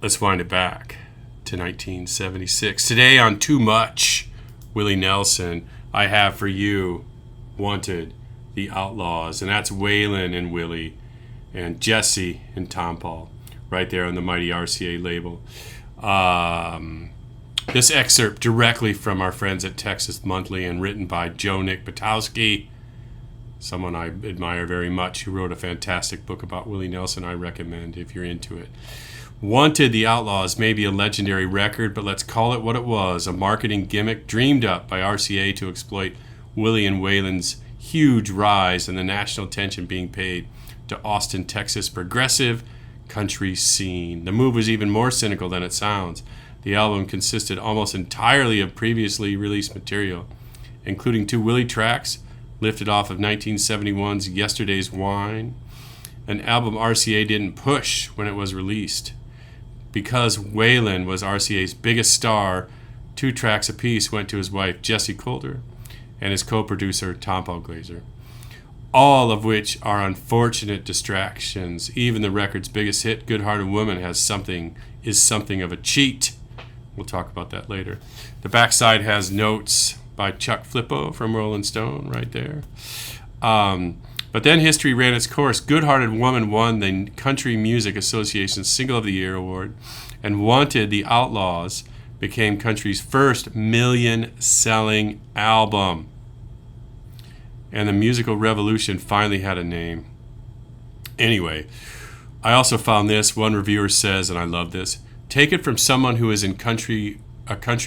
let's wind it back to 1976. Today on Too Much, Willie Nelson, I have for you Wanted, the Outlaws, and that's Waylon and Willie, and Jessi and Tompall, right there on the mighty RCA label. This excerpt directly from our friends at Texas Monthly and written by Joe Nick Batowski, someone I admire very much, who wrote a fantastic book about Willie Nelson I recommend if you're into it. Wanted, the Outlaws may be a legendary record, but let's call it what it was, a marketing gimmick dreamed up by RCA to exploit Willie and Waylon's huge rise and the national attention being paid to Austin, Texas progressive country scene. The move was even more cynical than it sounds. The album consisted almost entirely of previously released material, including 2 Willie tracks lifted off of 1971's Yesterday's Wine, an album RCA didn't push when it was released. Because Waylon was RCA's biggest star, 2 tracks apiece went to his wife Jessi Colter and his co-producer Tompall Glaser, all of which are unfortunate distractions. Even the record's biggest hit, Good Hearted Woman, is something of a cheat. We'll talk about that later. The backside has notes by Chuck Flippo from Rolling Stone right there. But then history ran its course. Good Hearted Woman won the Country Music Association's Single of the Year award, and Wanted, the Outlaws became country's first million-selling album. And the musical revolution finally had a name. Anyway, I also found this. One reviewer says, and I love this, take it from someone who is a country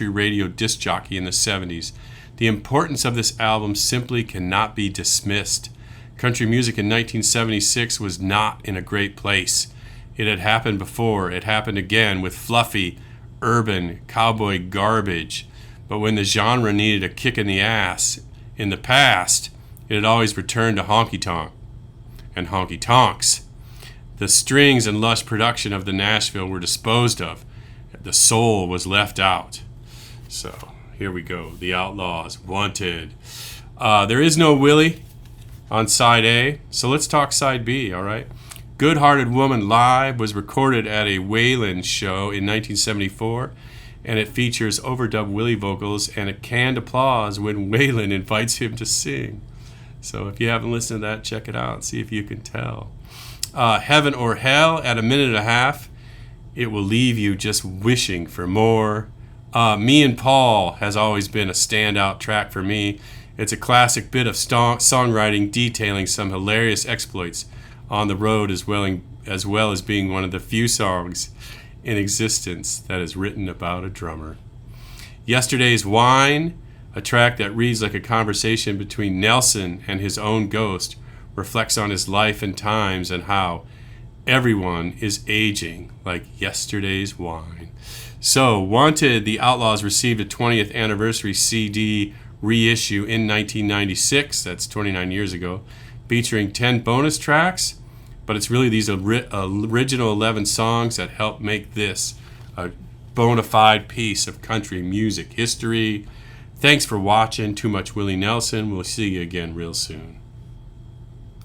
radio disc jockey in the 70s. The importance of this album simply cannot be dismissed. Country music in 1976 was not in a great place. It had happened before. It happened again with fluffy, urban, cowboy garbage. But when the genre needed a kick in the ass in the past, it had always returned to honky-tonk and honky-tonks. The strings and lush production of the Nashville were disposed of. The soul was left out. So here we go. The Outlaws, Wanted. There is no Willie on side A, so let's talk side B, all right? Good Hearted Woman Live was recorded at a Waylon show in 1974, and it features overdub Willie vocals and a canned applause when Waylon invites him to sing. So if you haven't listened to that, check it out and see if you can tell. Heaven or Hell at a minute and a half. It will leave you just wishing for more. Me and Paul has always been a standout track for me. It's a classic bit of songwriting detailing some hilarious exploits on the road as well as being one of the few songs in existence that is written about a drummer. Yesterday's Wine, a track that reads like a conversation between Nelson and his own ghost, reflects on his life and times and how everyone is aging like yesterday's wine. So, Wanted, the Outlaws received a 20th anniversary CD reissue in 1996, that's 29 years ago, featuring 10 bonus tracks, but it's really these original 11 songs that help make this a bona fide piece of country music history. Thanks for watching. Too Much Willie Nelson. We'll see you again real soon.